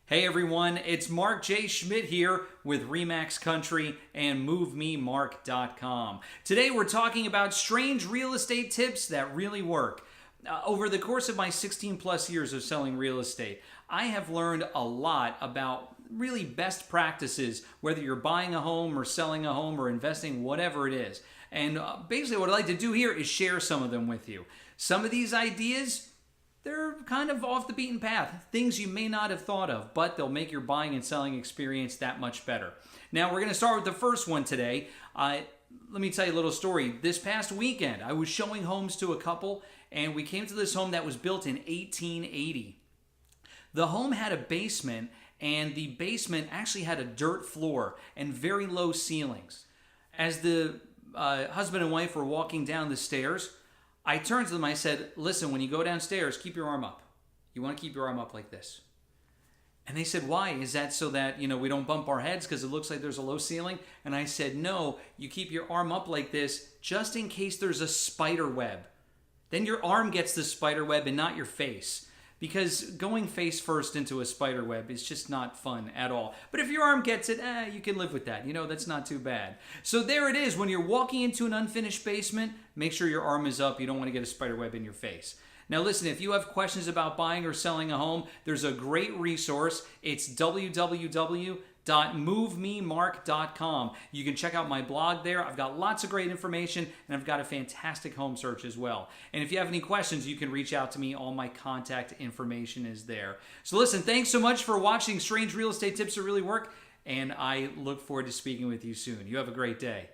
Hey everyone, it's Mark J. Schmidt here with Remax Country and MoveMeMark.com. Today we're talking about strange real estate tips that really work. Over the course of my 16 plus years of selling real estate, I have learned a lot about really best practices, whether you're buying a home or selling a home or investing, whatever it is. And basically what I'd like to do here is share some of them with you. Some of these ideas, they're kind of off the beaten path, things you may not have thought of, but they'll make your buying and selling experience that much better. Now, we're going to start with the first one today. Let me tell you a little story. This past weekend, I was showing homes to a couple, and we came to this home that was built in 1880. The home had a basement, and the basement actually had a dirt floor and very low ceilings. As the husband and wife were walking down the stairs, I turned to them, I said, listen, when you go downstairs, keep your arm up. You want to keep your arm up like this. And they said, why? Is that so that, we don't bump our heads because it looks like there's a low ceiling? And I said, no, you keep your arm up like this just in case there's a spider web. Then your arm gets the spider web and not your face. Because going face first into a spider web is just not fun at all. But if your arm gets it, you can live with that. That's not too bad. So there it is. When you're walking into an unfinished basement, make sure your arm is up. You don't want to get a spider web in your face. Now listen, if you have questions about buying or selling a home, there's a great resource. It's www.MoveMeMark.com. You can check out my blog there. I've got lots of great information, and I've got a fantastic home search as well. And if you have any questions, you can reach out to me. All my contact information is there. So listen, thanks so much for watching Strange Real Estate Tips That Really Work, and I look forward to speaking with you soon. You have a great day.